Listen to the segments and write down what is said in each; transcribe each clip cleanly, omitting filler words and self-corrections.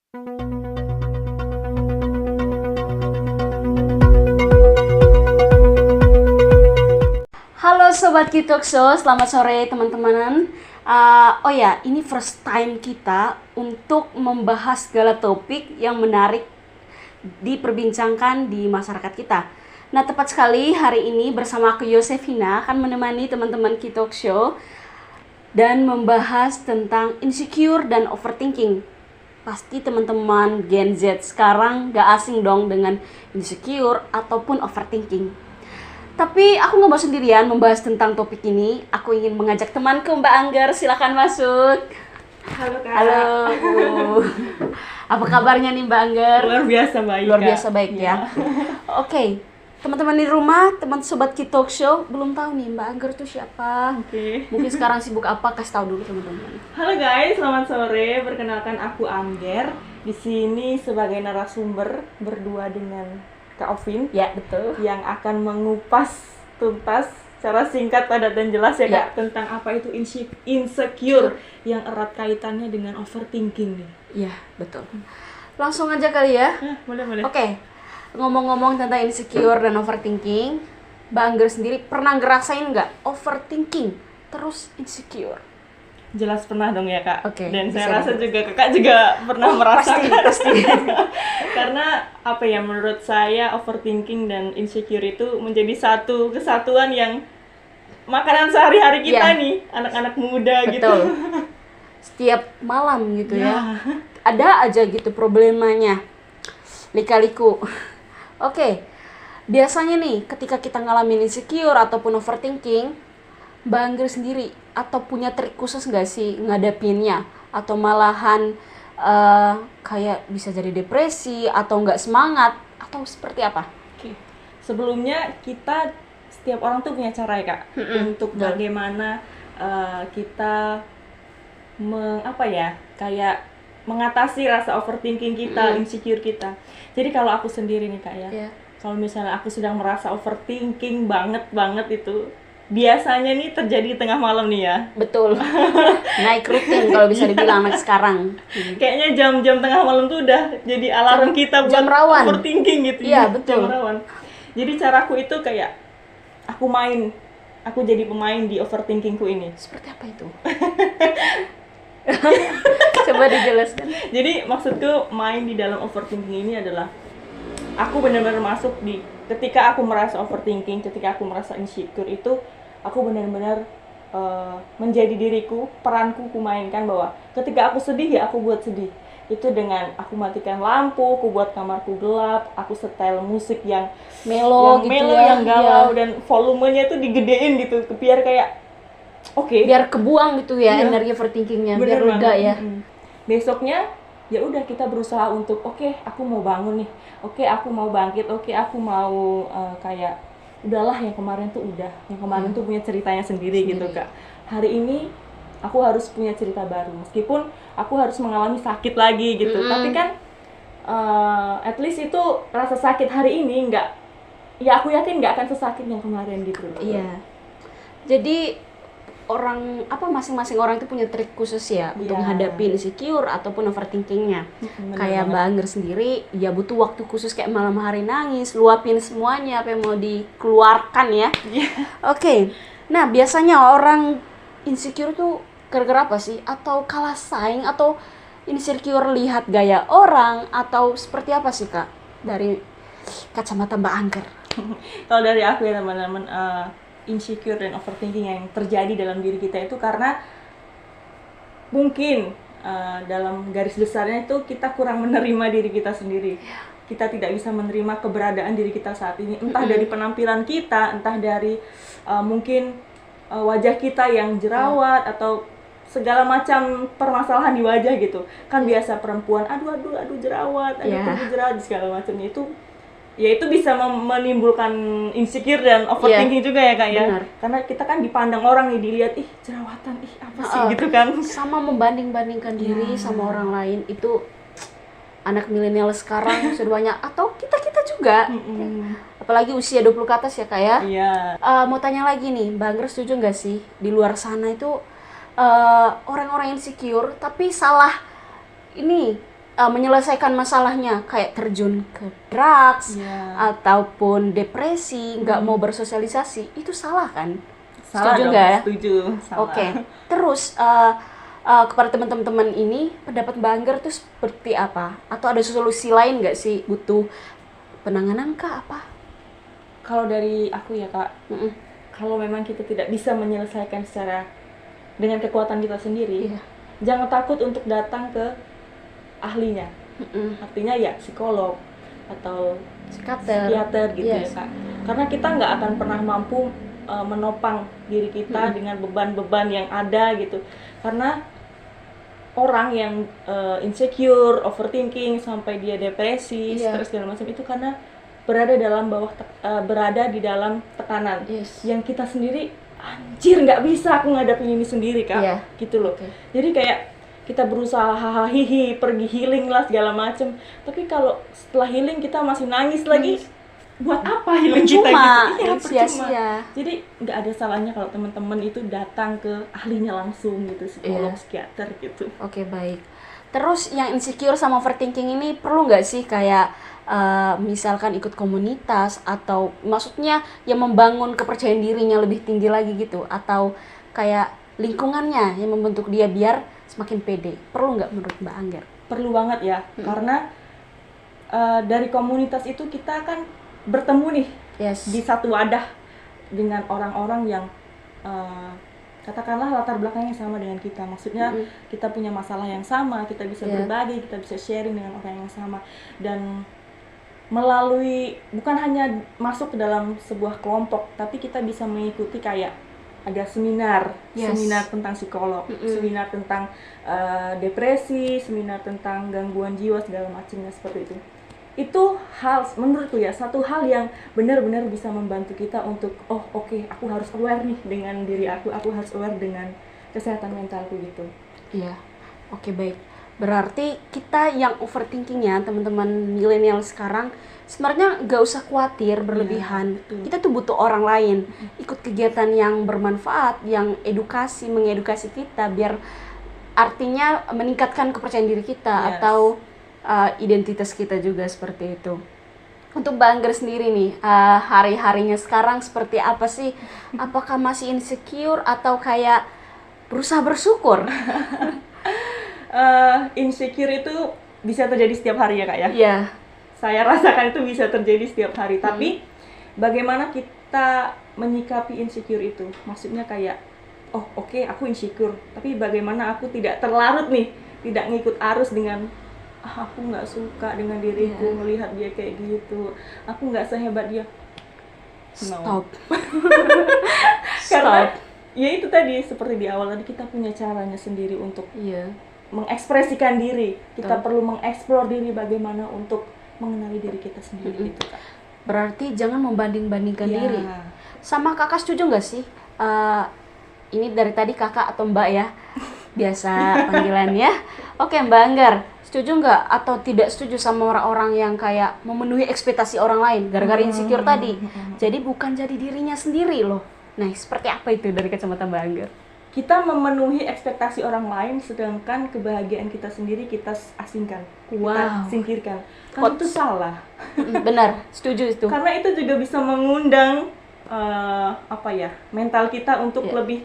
Halo Sobat Kitokso, selamat sore teman-teman. Oh ya, ini first time kita untuk membahas segala topik yang menarik diperbincangkan di masyarakat kita. Nah, tepat sekali hari ini bersama aku Yosefina akan menemani teman-teman Kitokso dan membahas tentang insecure dan overthinking. Pasti teman-teman Gen Z sekarang gak asing dong dengan insecure ataupun overthinking. Tapi aku nggak mau sendirian membahas tentang topik ini. Aku ingin mengajak temanku Mbak Angger, silakan masuk. Halo Kak. Halo. Apa kabarnya nih Mbak Angger? Luar biasa baik. Luar Kak. biasa baik ya. Oke, teman-teman di rumah, teman Sobat Kitok Show belum tahu nih Mbak Angger tuh siapa. Oke. Mungkin sekarang sibuk apa? Kasih tahu dulu teman-teman. Halo guys, selamat sore. Perkenalkan aku Angger. Di sini sebagai narasumber berdua dengan Kak Ovin. Ya betul. Yang akan mengupas tuntas secara singkat, padat dan jelas ya Kak tentang apa itu insecure yang erat kaitannya dengan overthinking nih. Iya betul. Langsung aja kali ya. Boleh. Oke, ngomong-ngomong tentang insecure dan overthinking, Mbak Angger sendiri pernah ngerasain nggak overthinking terus insecure? Jelas pernah dong ya Kak. Oke, Dan bisa saya rasa dong. juga Kakak juga pernah merasakan. Pasti. Karena apa ya, menurut saya overthinking dan insecure itu menjadi satu kesatuan yang makanan sehari-hari kita Iya. nih, anak-anak muda gitu. Betul. Setiap malam gitu ya. Ya. Ada aja gitu problemanya. Lika-liku. Oke. Biasanya nih ketika kita ngalamin insecure ataupun overthinking, Mbak Angger sendiri atau punya trik khusus nggak sih ngadapinnya? Atau malahan kayak bisa jadi depresi atau nggak semangat atau seperti apa? Oke. Sebelumnya kita setiap orang tuh punya cara ya Kak untuk betul. bagaimana kita kayak mengatasi rasa overthinking kita, insecure kita. Jadi kalau aku sendiri nih Kak ya. Iya. Kalau misalnya aku sedang merasa overthinking banget itu, biasanya nih terjadi di tengah malam nih ya. Betul. Naik rutin kalau bisa dibilang anak sekarang. Kayaknya jam-jam tengah malam tuh udah jadi alarm kita buat jam rawan. overthinking gitu. Iya, ya. betul. Jam rawan. Jadi caraku itu kayak aku jadi pemain di overthinkingku ini. Seperti apa itu? Coba dijelaskan. Jadi maksudku main di dalam overthinking ini adalah aku benar-benar masuk di ketika aku merasa overthinking, ketika aku merasa insecure itu aku benar-benar menjadi diriku, peranku ku mainkan bahwa ketika aku sedih ya aku buat sedih. Itu dengan aku matikan lampu, aku buat kamarku gelap, aku setel musik yang Melo gitu ya. yang galau Iya. dan volumenya tuh digedein gitu, biar kayak oke. Biar kebuang gitu ya Iya. energi overthinkingnya, Bener biar lega banget. ya. Besoknya ya udah kita berusaha untuk oke, aku mau bangun nih, oke aku mau bangkit, oke aku mau kayak udahlah yang kemarin tuh udah, yang kemarin tuh punya ceritanya sendiri gitu Kak. Hari ini aku harus punya cerita baru, meskipun aku harus mengalami sakit lagi gitu, tapi kan at least itu rasa sakit hari ini aku yakin nggak akan sesakit yang kemarin gitu. Iya. Jadi masing-masing orang itu punya trik khusus ya untuk Iya. menghadapi insecure ataupun overthinkingnya. Bener Kayak banget. Mbak Angger sendiri ya butuh waktu khusus kayak malam hari nangis, luapin semuanya apa yang mau dikeluarkan ya. Iya. Oke. Nah, biasanya orang insecure tuh gara-gara apa sih? Atau kalah saing atau insecure lihat gaya orang atau seperti apa sih Kak? Dari kacamata Mbak Angger. Kalau dari aku ya teman-teman, insecure dan overthinking yang terjadi dalam diri kita itu karena mungkin dalam garis besarnya itu kita kurang menerima diri kita sendiri. Kita tidak bisa menerima keberadaan diri kita saat ini, entah dari penampilan kita, entah dari mungkin wajah kita yang jerawat atau segala macam permasalahan di wajah gitu. Kan biasa perempuan aduh jerawat, kuku jerawat segala macamnya itu. Ya itu bisa menimbulkan insecure dan overthinking juga ya Kak ya. Benar. Karena kita kan dipandang orang nih, dilihat ih jerawatan, ih apa sih gitu kan. Sama membanding-bandingkan diri sama orang lain itu anak milenial sekarang sudah banyak atau kita juga. Apalagi usia 20 ke atas ya Kak ya. Iya. Mau tanya lagi nih, Mbak Angger setuju nggak sih di luar sana itu orang-orang insecure tapi salah ini menyelesaikan masalahnya kayak terjun ke drugs Iya. ataupun depresi, nggak mau bersosialisasi, itu salah kan? Salah Setuju dong, nggak ya? setuju. Salah. Oke, terus kepada teman-teman ini pendapat Mbak Angger tuh seperti apa? Atau ada solusi lain nggak sih, butuh penanganan kah apa? Kalau dari aku ya Kak, Mm-mm. kalau memang kita tidak bisa menyelesaikan secara dengan kekuatan kita sendiri, Iya. jangan takut untuk datang ke ahlinya. Mm-mm. Artinya ya psikolog atau Psikiater. psikiater gitu Yes. ya Kak. Karena kita nggak akan pernah mampu menopang diri kita dengan beban-beban yang ada gitu. Karena orang yang insecure, overthinking sampai dia depresi, Iya. stres segala macam itu karena berada di dalam tekanan Yes. yang kita sendiri anjir nggak bisa aku ngadapin ini sendiri Kak. Iya. Gitu loh. Oke. Jadi kayak kita berusaha hahaha pergi healing lah segala macem, tapi kalau setelah healing kita masih nangis lagi, buat apa healing kita Percuma, gitu? Iya, percuma. sia-sia. Jadi nggak ada salahnya kalau teman-teman itu datang ke ahlinya langsung gitu, psikolog, Iya. psikiater gitu. Oke, baik. Terus yang insecure sama overthinking ini perlu nggak sih kayak misalkan ikut komunitas atau maksudnya yang membangun kepercayaan dirinya lebih tinggi lagi gitu, atau kayak lingkungannya yang membentuk dia biar semakin pede. Perlu nggak menurut Mbak Angger? Perlu banget ya, karena dari komunitas itu kita kan bertemu nih Yes. di satu wadah dengan orang-orang yang katakanlah latar belakangnya sama dengan kita. Maksudnya kita punya masalah yang sama, kita bisa Iya. berbagi, kita bisa sharing dengan orang yang sama. Dan melalui, bukan hanya masuk ke dalam sebuah kelompok, tapi kita bisa mengikuti kayak ada seminar, Yes. seminar tentang psikolog, seminar tentang depresi, seminar tentang gangguan jiwa segala macamnya seperti itu. Itu hal, menurutku ya, satu hal yang benar-benar bisa membantu kita untuk oke, aku harus aware nih dengan diri aku harus aware dengan kesehatan mentalku gitu. Iya. Oke, baik. Berarti kita yang overthinking ya, teman-teman milenial sekarang, sebenarnya nggak usah khawatir berlebihan. betul. Kita tuh butuh orang lain. Ikut kegiatan yang bermanfaat, yang mengedukasi kita, biar artinya meningkatkan kepercayaan diri kita Yes. atau identitas kita juga seperti itu. Untuk Mbak Angger sendiri nih, hari-harinya sekarang seperti apa sih? Apakah masih insecure atau kayak berusaha bersyukur? Insecure itu bisa terjadi setiap hari ya Kak ya. Iya. Saya rasakan itu bisa terjadi setiap hari. Tapi bagaimana kita menyikapi insecure itu? Maksudnya kayak, oke, aku insecure, tapi bagaimana aku tidak terlarut nih, tidak ngikut arus dengan aku nggak suka dengan diriku, melihat dia kayak gitu, aku nggak sehebat dia. No. Stop. Karena Stop. ya itu tadi, seperti di awal tadi, kita punya caranya sendiri untuk Iya. mengekspresikan diri. Kita perlu mengeksplor diri bagaimana untuk mengenali diri kita sendiri gitu Kak. Berarti jangan membanding-bandingkan Ya. diri. Sama kakak setuju nggak sih? Ini dari tadi kakak atau mbak ya? Biasa panggilannya. Oke, Mbak Angger, setuju nggak atau tidak setuju sama orang-orang yang kayak memenuhi ekspektasi orang lain gara-gara insecure tadi? Jadi bukan jadi dirinya sendiri loh. Nah, seperti apa itu dari kacamata Mbak Angger? Kita memenuhi ekspektasi orang lain, sedangkan kebahagiaan kita sendiri kita asingkan, kita Wow. singkirkan. Kan itu salah. Benar, setuju itu. Karena itu juga bisa mengundang mental kita untuk Iya. lebih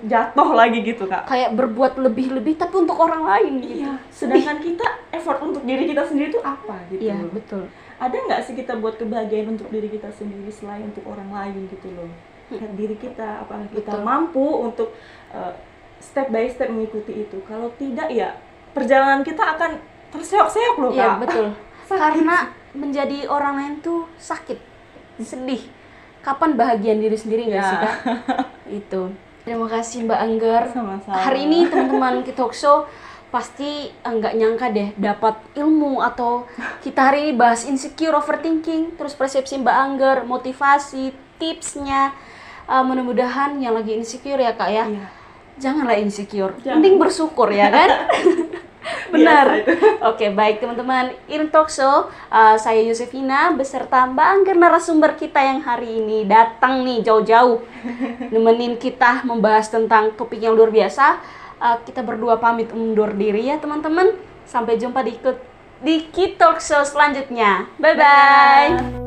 jatuh lagi gitu Kak. Kayak berbuat lebih-lebih tapi untuk orang lain gitu. Iya. Sedangkan kita effort untuk diri kita sendiri itu apa gitu? Iya, loh. betul. Ada nggak sih kita buat kebahagiaan untuk diri kita sendiri selain untuk orang lain gitu loh? Lihat diri kita, apakah kita Betul. mampu untuk step by step mengikuti itu? Kalau tidak ya perjalanan kita akan terseok-seok loh Kak. Iya, betul. Sakit. Karena menjadi orang lain tuh sakit, sedih. Kapan bahagian diri sendiri nggak Ya. sih Kak? Itu. Terima kasih Mbak Angger. Sama-sama. Hari ini teman-teman Talk Show pasti nggak nyangka deh dapat ilmu, atau kita hari ini bahas insecure, overthinking, terus persepsi Mbak Angger, motivasi, tipsnya. Mudah-mudahan yang lagi insecure ya Kak ya, Iya. janganlah insecure, Jangan. mending bersyukur ya kan. Benar. Biasa itu. Oke, baik teman-teman, ini Talk Show, saya Yusefina beserta Mbak Angger, narasumber kita yang hari ini datang nih jauh-jauh nemenin kita membahas tentang topik yang luar biasa. Kita berdua pamit undur diri ya teman-teman. Sampai jumpa di Key Talk Show selanjutnya. Bye-bye.